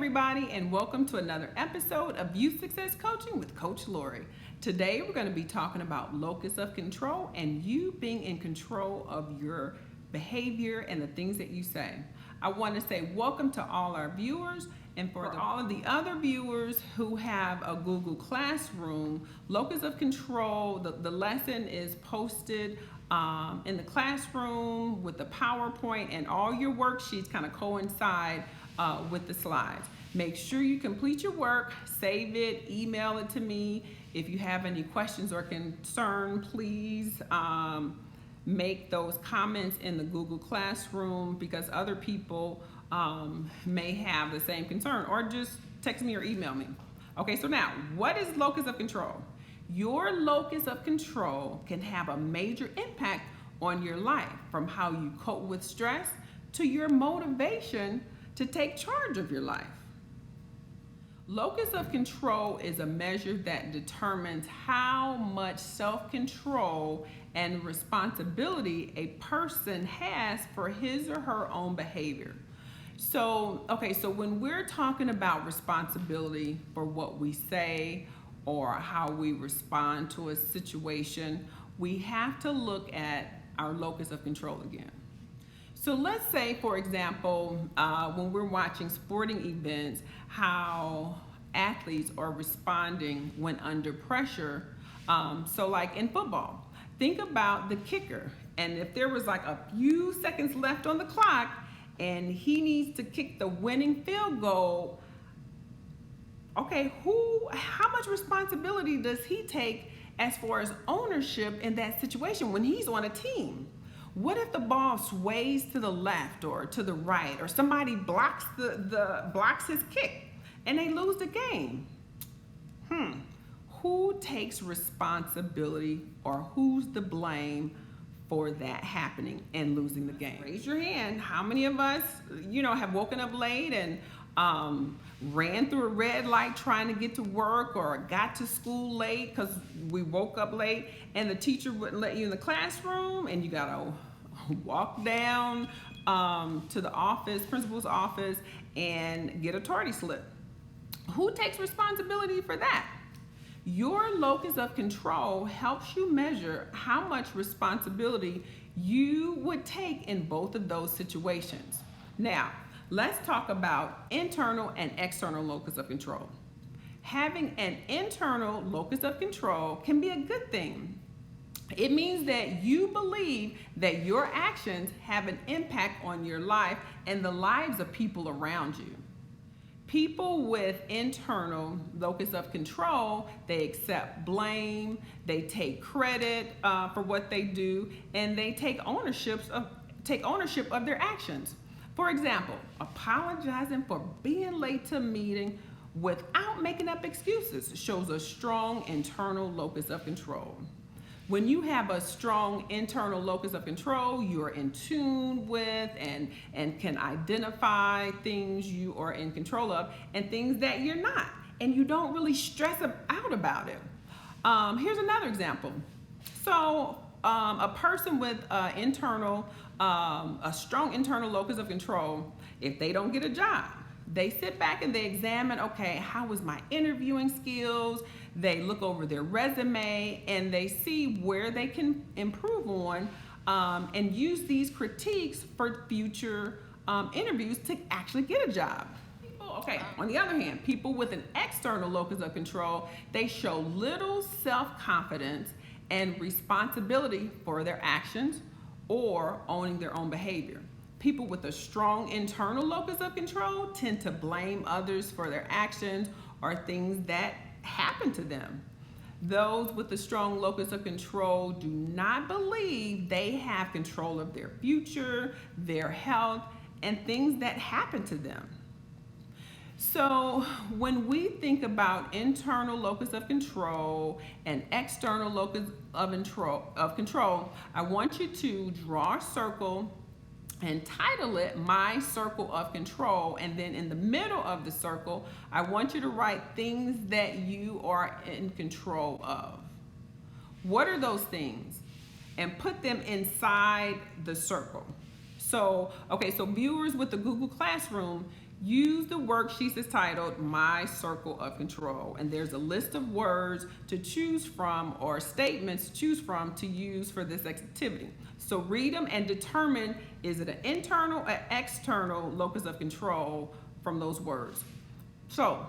everybody, and welcome to another episode of Youth Success Coaching with Coach Lori. Today we're going to be talking about locus of control and you being in control of your behavior and the things that you say. I want to say welcome to all our viewers, and for all of the other viewers who have a Google Classroom, locus of control, the lesson is posted in the classroom with the PowerPoint, and all your worksheets kind of coincide with the slides. Make sure you complete your work, save it, email it to me. If you have any questions or concern, please make those comments in the Google Classroom, because other people may have the same concern, or just text me or email me. Okay, so now, what is locus of control? Your locus of control can have a major impact on your life, from how you cope with stress to your motivation to take charge of your life. Locus of control is a measure that determines how much self-control and responsibility a person has for his or her own behavior. So when we're talking about responsibility for what we say or how we respond to a situation, we have to look at our locus of control again. So let's say, for example, when we're watching sporting events, how athletes are responding when under pressure. So like in football, think about the kicker. And if there was like a few seconds left on the clock and he needs to kick the winning field goal, okay, how much responsibility does he take as far as ownership in that situation when he's on a team? What if the ball sways to the left or to the right, or somebody blocks blocks his kick and they lose the game? Who takes responsibility, or who's to blame for that happening and losing the game? Raise your hand. How many of us, have woken up late and ran through a red light trying to get to work, or got to school late because we woke up late and the teacher wouldn't let you in the classroom, and you gotta walk down to the office, principal's office, and get a tardy slip? Who takes responsibility for that? Your locus of control helps you measure how much responsibility you would take in both of those situations. Now, let's talk about internal and external locus of control. Having an internal locus of control can be a good thing. It means that you believe that your actions have an impact on your life and the lives of people around you. People with internal locus of control, they accept blame, they take credit for what they do, and they take ownership of their actions. For example, apologizing for being late to a meeting without making up excuses shows a strong internal locus of control. When you have a strong internal locus of control, you're in tune with and can identify things you are in control of and things that you're not, and you don't really stress out about it. Here's another example. So a person with a strong internal locus of control, if they don't get a job, they sit back and they examine, okay, how was my interviewing skills? They look over their resume and they see where they can improve on, and use these critiques for future interviews to actually get a job. On the other hand, people with an external locus of control, they show little self-confidence and responsibility for their actions or owning their own behavior. People with a strong internal locus of control tend to blame others for their actions or things that happen to them. Those with a strong locus of control do not believe they have control of their future, their health, and things that happen to them. So when we think about internal locus of control and external locus of control, I want you to draw a circle and title it My Circle of Control, and then in the middle of the circle, I want you to write things that you are in control of. What are those things? And put them inside the circle. So viewers with the Google Classroom, use the worksheets that's titled My Circle of Control, and there's a list of words to choose from or statements to choose from to use for this activity. So read them and determine, is it an internal or external locus of control from those words. So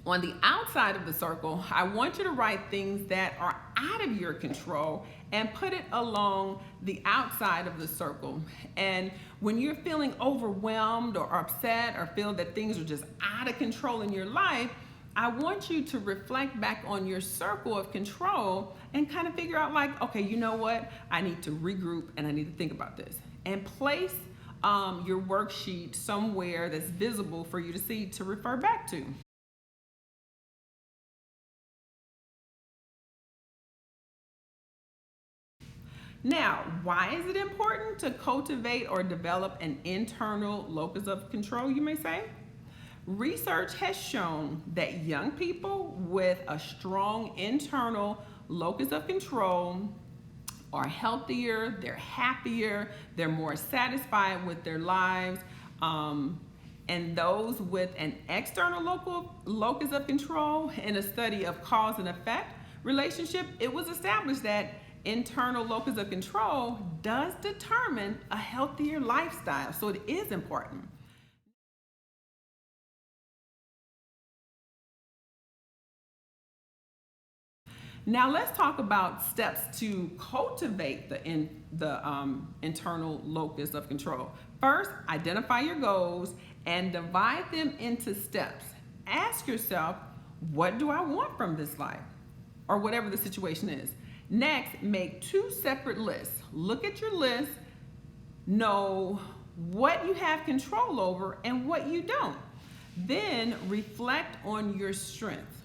on the outside of the circle, I want you to write things that are out of your control and put it along the outside of the circle. And when you're feeling overwhelmed or upset or feel that things are just out of control in your life, I want you to reflect back on your circle of control and kind of figure out like, okay, you know what? I need to regroup and I need to think about this. And place your worksheet somewhere that's visible for you to see to refer back to. Now, why is it important to cultivate or develop an internal locus of control, you may say? Research has shown that young people with a strong internal locus of control are healthier, they're happier, they're more satisfied with their lives. And those with an external locus of control, in a study of cause and effect relationship, it was established that internal locus of control does determine a healthier lifestyle. So it is important. Now let's talk about steps to cultivate the internal locus of control. First, identify your goals and divide them into steps. Ask yourself, what do I want from this life? Or whatever the situation is. Next, make 2 separate lists. Look at your list, know what you have control over and what you don't. Then reflect on your strengths.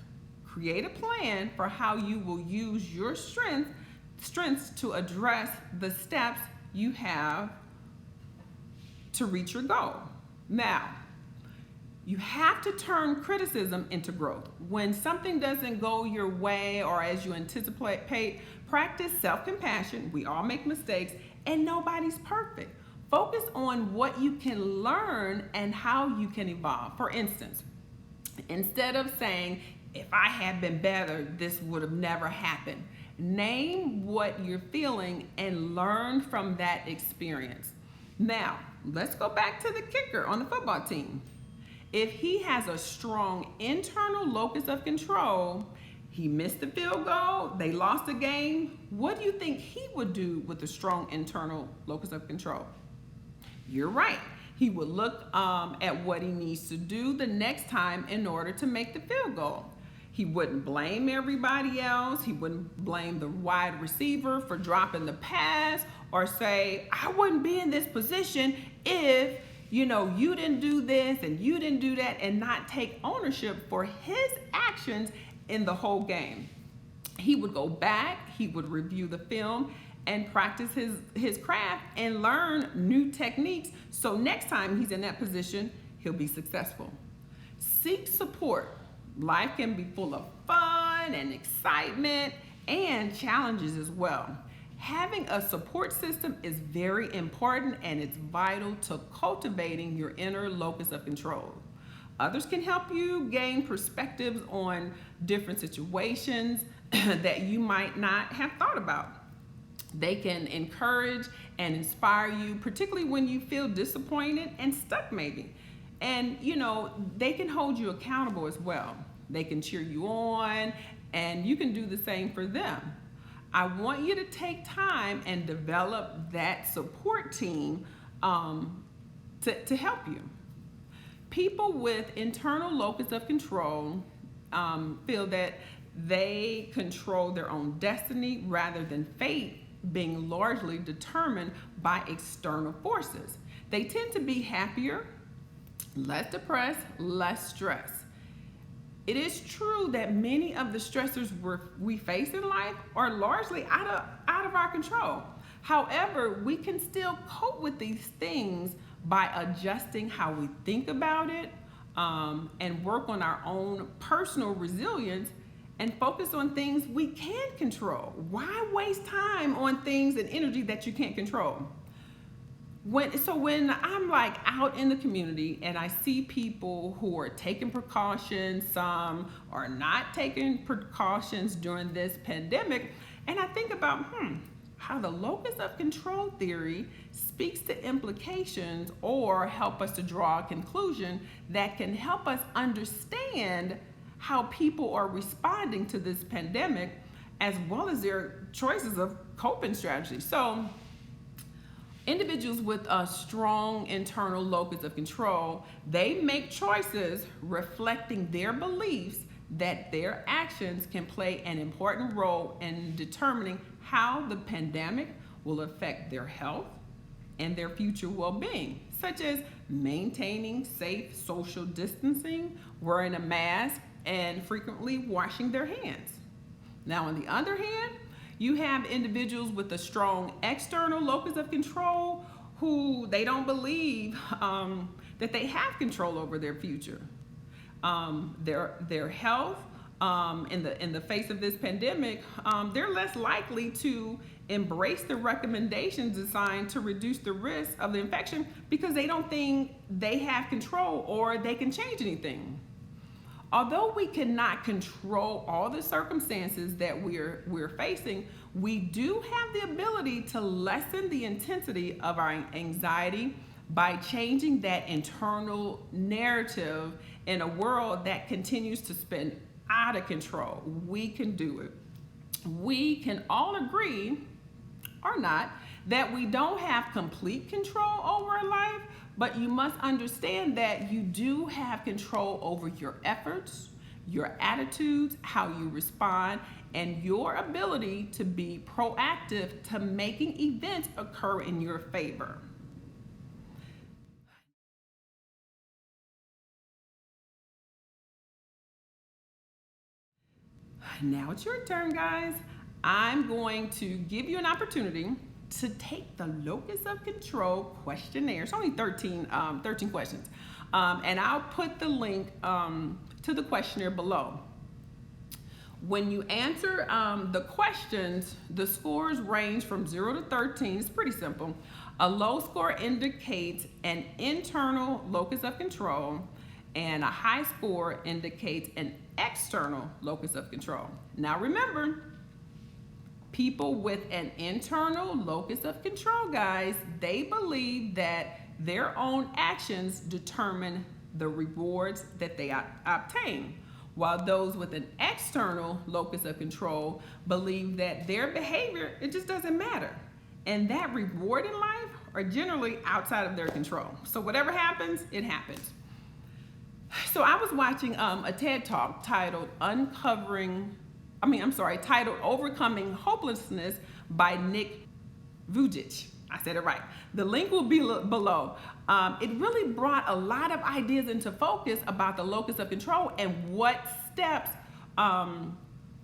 Create a plan for how you will use your strengths to address the steps you have to reach your goal. Now, you have to turn criticism into growth. When something doesn't go your way or as you anticipate, practice self-compassion. We all make mistakes and nobody's perfect. Focus on what you can learn and how you can evolve. For instance, instead of saying, if I had been better, this would have never happened. Name what you're feeling and learn from that experience. Now, let's go back to the kicker on the football team. If he has a strong internal locus of control, he missed the field goal, they lost the game, what do you think he would do with a strong internal locus of control? You're right. He would look at what he needs to do the next time in order to make the field goal. He wouldn't blame everybody else. He wouldn't blame the wide receiver for dropping the pass or say, I wouldn't be in this position if you didn't do this and you didn't do that, and not take ownership for his actions in the whole game. He would go back, he would review the film and practice his craft and learn new techniques. So next time he's in that position, he'll be successful. Seek support. Life can be full of fun and excitement and challenges as well. Having a support system is very important, and it's vital to cultivating your inner locus of control. Others can help you gain perspectives on different situations that you might not have thought about. They can encourage and inspire you, particularly when you feel disappointed and stuck maybe. And they can hold you accountable as well. They can cheer you on, and you can do the same for them. I want you to take time and develop that support team to help you. People with internal locus of control feel that they control their own destiny rather than fate being largely determined by external forces. They tend to be happier, less depressed, less stressed. It is true that many of the stressors we face in life are largely out of our control. However, we can still cope with these things by adjusting how we think about it and work on our own personal resilience and focus on things we can control. Why waste time on things and energy that you can't control? when I'm like out in the community and I see people who are taking precautions, some are not taking precautions during this pandemic, and I think about how the locus of control theory speaks to implications or help us to draw a conclusion that can help us understand how people are responding to this pandemic as well as their choices of coping strategies. So individuals with a strong internal locus of control, they make choices reflecting their beliefs that their actions can play an important role in determining how the pandemic will affect their health and their future well-being, such as maintaining safe social distancing, wearing a mask, and frequently washing their hands. Now, on the other hand, you have individuals with a strong external locus of control who they don't believe that they have control over their future, their health. In the face of this pandemic, they're less likely to embrace the recommendations designed to reduce the risk of the infection because they don't think they have control or they can change anything. Although we cannot control all the circumstances that we're facing, we do have the ability to lessen the intensity of our anxiety by changing that internal narrative in a world that continues to spin out of control. We can do it. We can all agree, or not, that we don't have complete control over our life, but you must understand that you do have control over your efforts, your attitudes, how you respond, and your ability to be proactive to making events occur in your favor. Now it's your turn, guys. I'm going to give you an opportunity to take the Locus of Control questionnaire. It's only 13 questions. And I'll put the link to the questionnaire below. When you answer the questions, the scores range from 0 to 13. It's pretty simple. A low score indicates an internal locus of control, and a high score indicates an external locus of control. Now remember, people with an internal locus of control, guys, they believe that their own actions determine the rewards that they obtain, while those with an external locus of control believe that their behavior, it just doesn't matter, and that reward in life are generally outside of their control. So whatever happens, it happens. So I was watching a TED Talk titled titled Overcoming Hopelessness by Nick Vujicic. I said it right. The link will be below. It really brought a lot of ideas into focus about the locus of control and what steps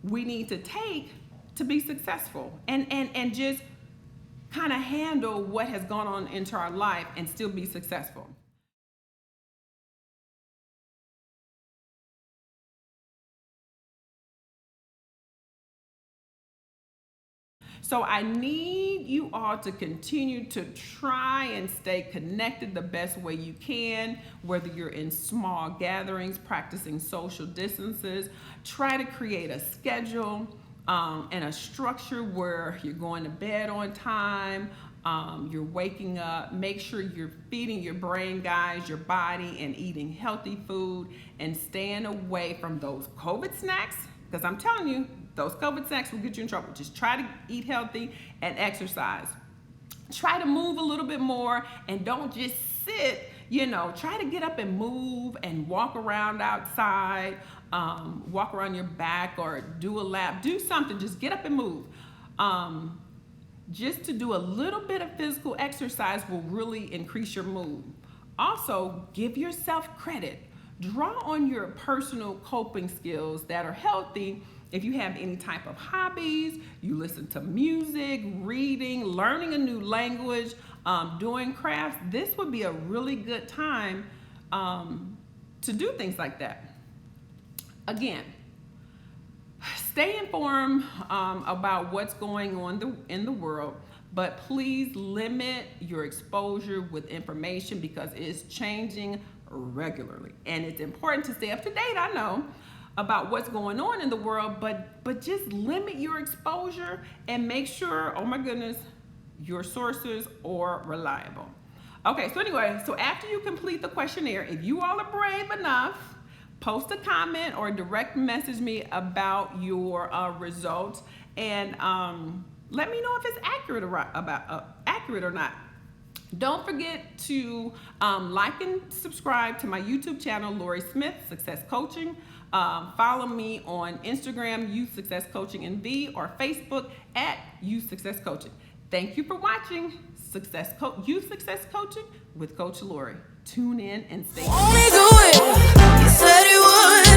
we need to take to be successful and just kind of handle what has gone on into our life and still be successful. So I need you all to continue to try and stay connected the best way you can, whether you're in small gatherings, practicing social distances. Try to create a schedule and a structure where you're going to bed on time, you're waking up. Make sure you're feeding your brain, guys, your body, and eating healthy food and staying away from those COVID snacks, because I'm telling you, those COVID snacks will get you in trouble. Just try to eat healthy and exercise. Try to move a little bit more and don't just sit, try to get up and move and walk around outside, walk around your back or do a lap, do something, just get up and move. Just to do a little bit of physical exercise will really increase your mood. Also, give yourself credit. Draw on your personal coping skills that are healthy. If you have any type of hobbies, you listen to music, reading, learning a new language, doing crafts, this would be a really good time to do things like that. Again, stay informed about what's going on in the world, but please limit your exposure with information because it's changing regularly. And it's important to stay up to date, I know, about what's going on in the world, but just limit your exposure and make sure, oh my goodness, your sources are reliable. Okay, so anyway, so after you complete the questionnaire, if you all are brave enough, post a comment or direct message me about your results, and let me know if it's accurate or not. Don't forget to like and subscribe to my YouTube channel, Lori Smith Success Coaching. Follow me on Instagram, Youth Success Coaching NV, or Facebook at Youth Success Coaching. Thank you for watching Youth Success Coaching with Coach Lori. Tune in and stay tuned. Only do it, you said it would.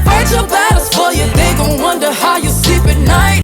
Fight your battles for you, they gon' wonder how you sleep at night.